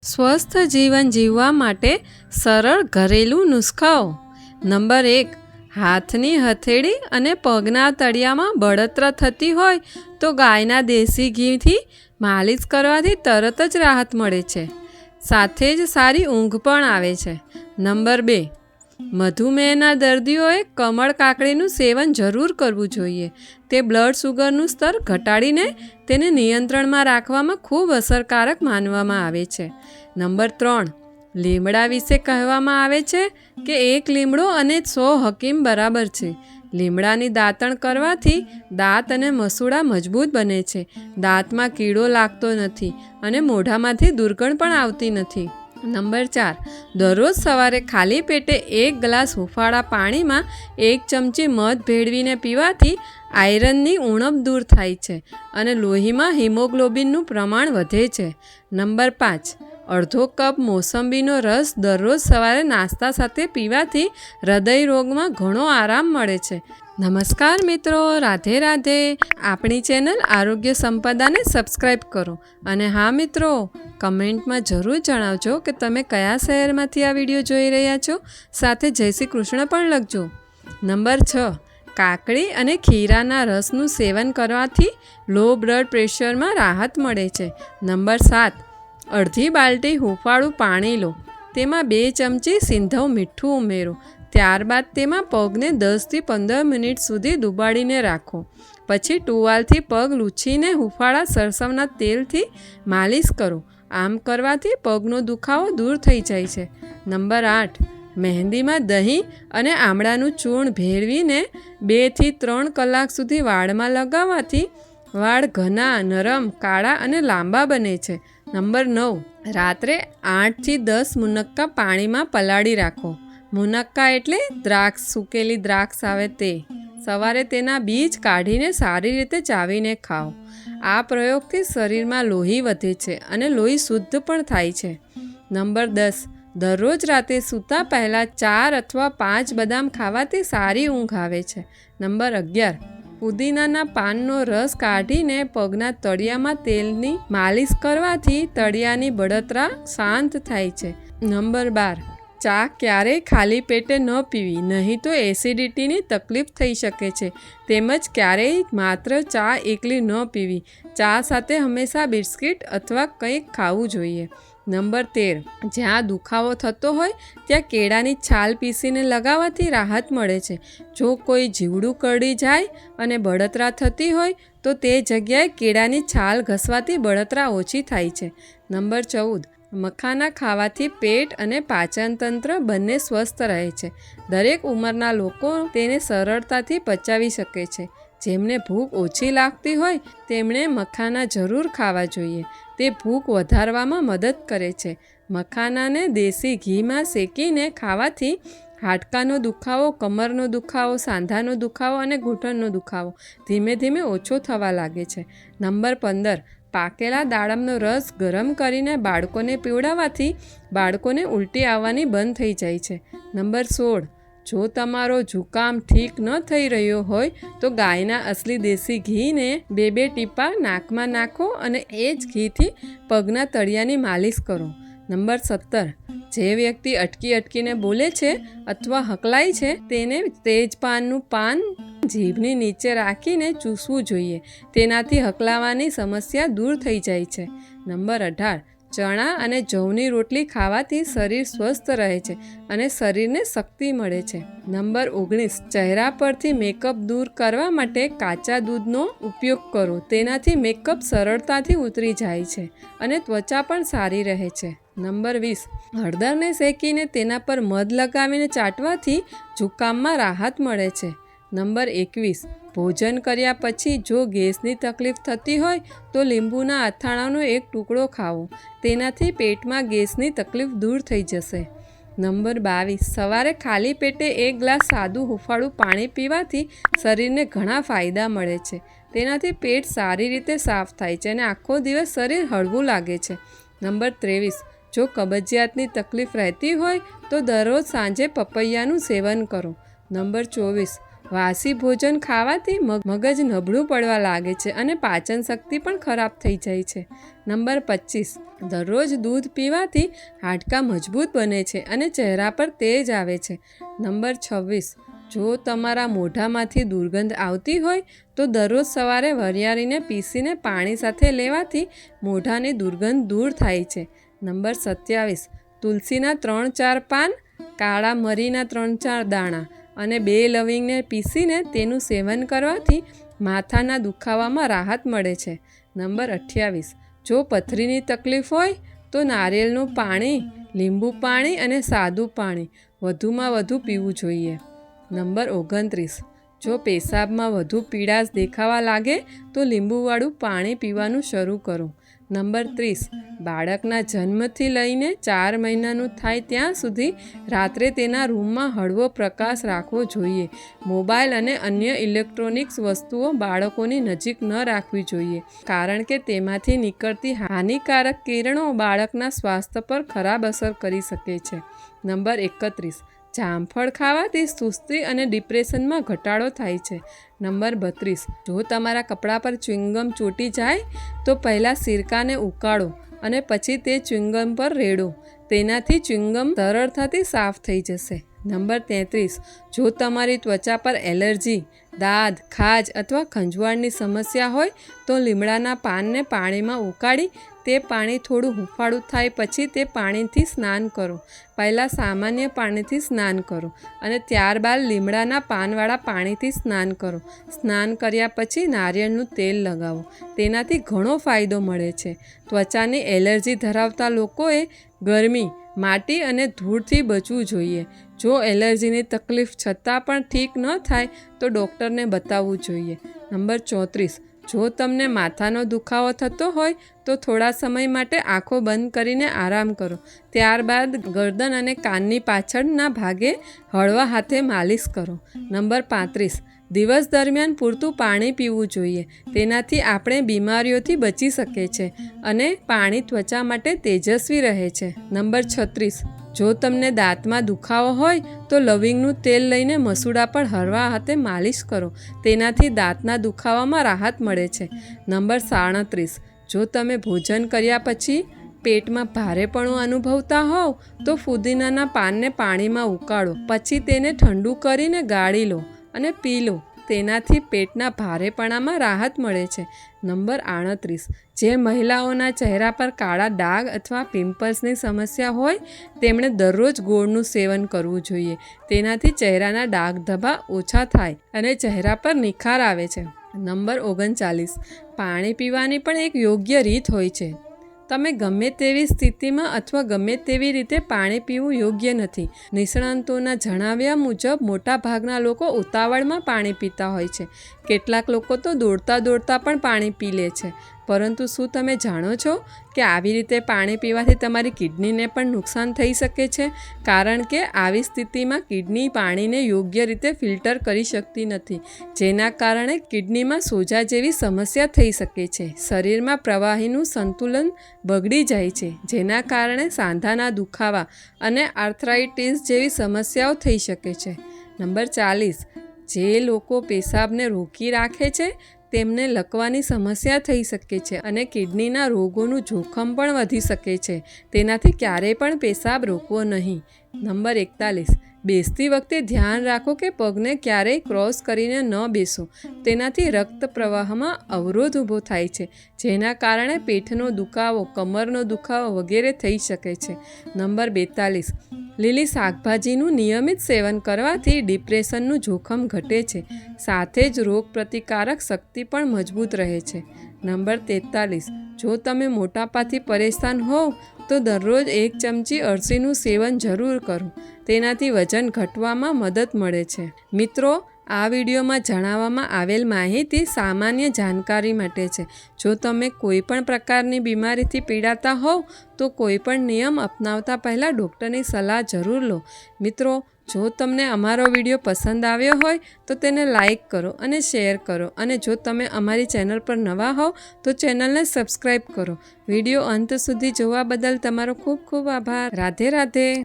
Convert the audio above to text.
સ્વસ્થ જીવન જીવવા માટે સરળ ઘરેલું નુસ્ખાઓ. નંબર 1, હાથની હથેળી અને પગના તળિયામાં બળતરા થતી હોય તો ગાયના દેશી ઘીથી માલિશ કરવાથી તરત જ રાહત મળે છે. સાથે જ સારી ઊંઘ પણ આવે છે. નંબર 2, મધુમેહના દર્દીઓએ કમળ કાકડીનું સેવન જરૂર કરવું જોઈએ. તે બ્લડ શુગરનું સ્તર ઘટાડીને તેને નિયંત્રણમાં રાખવામાં ખૂબ અસરકારક માનવામાં આવે છે. નંબર 3, લીમડા વિશે કહેવામાં આવે છે કે એક લીમડો અને 100 હકીમ બરાબર છે. લીમડાની દાંતણ કરવાથી દાંત અને મસૂડા મજબૂત બને છે. દાંતમાં કીડો લાગતો નથી અને મોઢામાંથી દુર્ગંધ પણ આવતી નથી. નંબર 4, દરરોજ સવારે ખાલી પેટે 1 ગ્લાસ હુંફાળા પાણીમાં 1 ચમચી મધ ભેળવીને પીવાથી આયરનની ઉણપ દૂર થાય છે અને લોહીમાં હિમોગ્લોબિનનું પ્રમાણ વધે છે. નંબર 5, અડધો કપ મોસંબીનો રસ દરરોજ સવારે નાસ્તા સાથે પીવાથી હૃદય રોગમાં ઘણો આરામ મળે છે. નમસ્કાર મિત્રો, રાધે રાધે. આપણી ચેનલ આરોગ્ય સંપદાને સબસ્ક્રાઈબ કરો અને હા મિત્રો, કમેન્ટમાં જરૂર જણાવજો કે તમે કયા શહેરમાંથી આ વિડીયો જોઈ રહ્યા છો. સાથે જય શ્રી કૃષ્ણ પણ લખજો. નંબર 6, કાકડી અને ખીરાના રસનું સેવન કરવાથી લો બ્લડ પ્રેશરમાં રાહત મળે છે. નંબર 7, અડધી બાલટી હુંફાળું પાણી લો, તેમાં 2 ચમચી સિંધવ મીઠું ઉમેરો. ત્યારબાદ તેમાં પગને 10થી 15 મિનિટ સુધી ડુબાડીને રાખો. પછી ટુવાલથી પગ લૂછીને હુંફાળા સરસવના તેલથી માલિશ કરો. આમ કરવાથી પગનો દુખાવો દૂર થઈ જાય છે. નંબર 8, મહેંદીમાં દહીં અને આમળાનું ચૂર્ણ ભેળવીને 2 થી 3 કલાક સુધી વાળમાં લગાવવાથી વાળ ઘના, નરમ, કાળા અને લાંબા બને છે. નંબર 9, રાત્રે 8 થી 10 મુનક્કા પાણીમાં પલાળી રાખો. મુનક્કા એટલે દ્રાક્ષ, સૂકેલી દ્રાક્ષ આવે તે. સવારે તેના બીજ કાઢીને સારી રીતે ચાવીને ખાઓ. આ પ્રયોગથી શરીરમાં લોહી વધે છે અને લોહી શુદ્ધ પણ થાય છે. નંબર 10, દરરોજ રાતે સૂતા પહેલાં 4 અથવા 5 બદામ ખાવાથી સારી ઊંઘ આવે છે. નંબર 11, પુદીનાના પાનનો રસ કાઢીને પગના તળિયામાં તેલની માલિશ કરવાથી તળિયાની બળતરા શાંત થાય છે. નંબર 12, ચા ક્યારેય ખાલી પેટે ન પીવી, નહીં તો એસિડિટીની તકલીફ થઈ શકે છે. તેમજ ક્યારેય માત્ર ચા એકલી ન પીવી. ચા સાથે હંમેશા બિસ્કિટ અથવા કંઈક ખાવું જોઈએ. નંબર 13, જ્યાં દુખાવો થતો હોય ત્યાં કેળાની છાલ પીસીને લગાવવાથી રાહત મળે છે. જો કોઈ જીવડું કરડી જાય અને બળતરા થતી હોય તો તે જગ્યાએ કેળાની છાલ ઘસવાથી બળતરા ઓછી થાય છે. નંબર 14, મખાના ખાવાથી પેટ અને પાચન તંત્ર બંને સ્વસ્થ રહે છે. દરેક ઉંમરના લોકો તેને સરળતાથી પચાવી શકે છે. જેમને ભૂખ ઓછી લાગતી હોય તેમણે મખાના જરૂર ખાવા જોઈએ. તે ભૂખ વધારવામાં મદદ કરે છે. મખાનાને દેશી ઘીમાં શેકીને ખાવાથી હાડકાનો દુખાવો, કમરનો દુખાવો, સાંધાનો દુખાવો અને ઘૂંટણનો દુખાવો ધીમે ધીમે ઓછો થવા લાગે છે. નંબર 15, પાકેલા દાડમનો રસ ગરમ કરીને બાળકોને પીવડાવવાથી બાળકોને ઉલટી આવવાની બંધ થઈ જાય છે. નંબર 16, જો તમારો જુકામ ઠીક ન થઈ રહ્યો હોય તો ગાયના અસલી દેશી ઘીને 2 ટીપા નાકમાં નાખો અને એ જ ઘીથી પગના તળિયાની માલિશ કરો. નંબર 17, જે વ્યક્તિ અટકીને બોલે છે અથવા હકલાય છે તેને તેજપાનનું પાન જીભની નીચે રાખીને ચૂસવું જોઈએ. તેનાથી હકલાવાની સમસ્યા દૂર થઈ જાય છે. નંબર 18, ચણા અને જવની રોટલી ખાવાથી શરીર સ્વસ્થ રહે છે અને શરીરને શક્તિ મળે છે. નંબર 19, ચહેરા પરથી મેકઅપ દૂર કરવા માટે કાચા દૂધનો ઉપયોગ કરો. તેનાથી મેકઅપ સરળતાથી ઉતરી જાય છે અને ત્વચા પણ સારી રહે છે. નંબર 20, હળદરને શેકીને તેના પર મધ લગાવીને ચાટવાથી જુકામમાં રાહત મળે છે. નંબર 21, ભોજન કર્યા પછી જો ગેસની તકલીફ થતી હોય તો લીંબુના અથાણાનો 1 ટુકડો ખાવો. તેનાથી પેટમાં ગેસની તકલીફ દૂર થઈ જશે. નંબર 22, સવારે ખાલી પેટે 1 ગ્લાસ સાદું હુંફાળું પાણી પીવાથી શરીરને ઘણા ફાયદા મળે છે. તેનાથી પેટ સારી રીતે સાફ થાય છે અને આખો દિવસ શરીર હળવું લાગે છે. નંબર 23, જો કબજિયાતની તકલીફ રહેતી હોય તો દરરોજ સાંજે પપૈયાનું સેવન કરો. નંબર 24, વાસી ભોજન ખાવાથી મગજ નબળું પડવા લાગે છે અને પાચન શક્તિ પણ ખરાબ થઈ જાય છે. નંબર 25, દરરોજ દૂધ પીવાથી હાડકાં મજબૂત બને છે અને ચહેરા પર તેજ આવે છે. નંબર 26, જો તમારા મોઢામાંથી દુર્ગંધ આવતી હોય તો દરરોજ સવારે વરિયાળીને પીસીને પાણી સાથે લેવાથી મોઢાની દુર્ગંધ દૂર થાય છે. નંબર 27, તુલસીના 3-4 પાન, કાળા મરીના 3-4 દાણા અને 2 લવિંગને પીસીને તેનું સેવન કરવાથી માથાના દુખાવામાં રાહત મળે છે. નંબર 28, જો પથરીની તકલીફ હોય તો નારિયેળનું પાણી, લીંબુ પાણી અને સાદું પાણી વધુમાં વધુ પીવું જોઈએ. નંબર 29, જો પેશાબમાં વધુ પીળાશ દેખાવા લાગે તો લીંબુવાળું પાણી પીવાનું શરૂ કરો. નંબર 30, બાળકના જન્મથી લઈને 4 મહિનાનું થાય ત્યાં સુધી રાત્રે તેના રૂમમાં હળવો પ્રકાશ રાખવો જોઈએ. મોબાઈલ અને અન્ય ઇલેક્ટ્રોનિક્સ વસ્તુઓ બાળકોની નજીક ન રાખવી જોઈએ, કારણ કે તેમાંથી નીકળતી હાનિકારક કિરણો બાળકના સ્વાસ્થ્ય પર ખરાબ અસર કરી શકે છે. નંબર 31, જામફળ ખાવાથી સુસ્તી અને ડિપ્રેશનમાં ઘટાડો થાય છે. નંબર 32, જો તમારા કપડાં પર ચ્યુઇંગમ ચોંટી જાય તો પહેલાં સિરકાને ઉકાળો અને પછી તે ચ્યુઇંગમ પર રેડો. તેનાથી ચ્યુઇંગમ સરળતાથી સાફ થઈ જશે. નંબર 33, જો તમારી ત્વચા પર એલર્જી, દાદ, ખાજ અથવા ખંજવાળની સમસ્યા હોય તો લીમડાના પાનને પાણીમાં ઉકાળી તે પાણી થોડું હુંફાળું થાય પછી તે પાણીથી સ્નાન કરો. પહેલાં સામાન્ય પાણીથી સ્નાન કરો અને ત્યારબાદ લીમડાના પાનવાળા પાણીથી સ્નાન કરો. સ્નાન કર્યા પછી નારિયેળનું તેલ લગાવો. તેનાથી ઘણો ફાયદો મળે છે. ત્વચાની એલર્જી ધરાવતા લોકોએ ગરમી, માટી અને ધૂળથી બચવું જોઈએ. જો એલર્જીની તકલીફ છતાં પણ ઠીક ન થાય તો ડૉક્ટરને બતાવવું જોઈએ. નંબર 34, જો તમને માથાનો દુખાવો થતો હોય તો થોડા સમય માટે આંખો બંધ કરીને આરામ કરો. ત્યારબાદ ગરદન અને કાનની પાછળના ભાગે હળવા હાથે માલિશ કરો. નંબર 35, દિવસ દરમિયાન પૂરતું પાણી પીવું જોઈએ. તેનાથી આપણે બીમારીઓથી બચી શકીએ છીએ અને પાણી ત્વચા માટે તેજસ્વી રહે છે. નંબર 36, જો તમને દાંતમાં દુખાવો હોય તો લવિંગનું તેલ લઈને મસૂડા પર હળવા હાથે માલિશ કરો. તેનાથી દાંતના દુખાવામાં રાહત મળે છે. નંબર 37, જો તમે ભોજન કર્યા પછી પેટમાં ભારેપણું અનુભવતા હોવ તો ફુદીનાના પાનને પાણીમાં ઉકાળો. પછી તેને ઠંડુ કરીને ગાળી લો અને પી લો. તેનાથી પેટના ભારેપણામાં રાહત મળે છે. નંબર 38, જે મહિલાઓના ચહેરા પર કાળા ડાઘ અથવા પિમ્પલ્સની સમસ્યા હોય તેમણે દરરોજ ગોળનું સેવન કરવું જોઈએ. તેનાથી ચહેરાના ડાઘ ધબ્બા ઓછા થાય અને ચહેરા પર નિખાર આવે છે. નંબર 39, પાણી પીવાની પણ એક યોગ્ય રીત હોય છે. તમે ગમે તેવી સ્થિતિમાં અથવા ગમે તેવી રીતે પાણી પીવું યોગ્ય નથી. નિષ્ણાતોના જણાવ્યા મુજબ મોટાભાગના લોકો ઉતાવળમાં પાણી પીતા હોય છે. કેટલાક લોકો તો દોડતા દોડતા પણ પાણી પી લે છે. પરંતુ શું તમે જાણો છો કે આવી રીતે પાણી પીવાથી તમારી કિડનીને પણ નુકસાન થઈ શકે છે? કારણ કે આવી સ્થિતિમાં કિડની પાણીને યોગ્ય રીતે ફિલ્ટર કરી શકતી નથી, જેના કારણે કિડનીમાં સોજા જેવી સમસ્યા થઈ શકે છે. શરીરમાં પ્રવાહીનું સંતુલન બગડી જાય છે, જેના કારણે સાંધાના દુખાવા અને આર્થરાઇટિસ જેવી સમસ્યાઓ થઈ શકે છે. નંબર 40, જે લોકો પેશાબને રોકી રાખે છે તેમને લકવાની સમસ્યા થઈ શકે છે અને કિડનીના રોગોનું જોખમ પણ વધી શકે છે. તેનાથી ક્યારેય પણ પેશાબ રોકવો નહીં. નંબર 41, બેસતી વખતે ધ્યાન રાખો કે પગને ક્યારેય ક્રોસ કરીને ન બેસો. તેનાથી રક્ત પ્રવાહમાં અવરોધ ઊભો થાય છે, જેના કારણે પેટનો દુખાવો, કમરનો દુખાવો વગેરે થઈ શકે છે. નંબર 42, લીલી શાકભાજીનું નિયમિત સેવન કરવાથી ડિપ્રેશનનું જોખમ ઘટે છે. સાથે જ રોગપ્રતિકારક શક્તિ પણ મજબૂત રહે છે. નંબર 43, જો તમે મોટાપાથી પરેશાન હોવ તો દરરોજ 1 ચમચી અળસીનું સેવન જરૂર કરો. તેનાથી વજન ઘટવામાં મદદ મળે છે. મિત્રો, આ વિડીયોમાં જણાવવામાં આવેલ માહિતી સામાન્ય જાણકારી માટે છે. જો તમે કોઈ પણ પ્રકારની બીમારીથી પીડાતા હોવ તો કોઈ પણ નિયમ અપનાવતા પહેલાં ડૉક્ટરની સલાહ જરૂર લો. મિત્રો, જો તમને અમારો વિડીયો પસંદ આવ્યો હોય તો તેને લાઈક કરો અને શેર કરો, અને જો તમે અમારી ચેનલ પર નવા હોવ તો ચેનલને સબસ્ક્રાઈબ કરો. વિડીયો અંત સુધી જોવા બદલ તમારો ખૂબ ખૂબ આભાર. રાધે રાધે.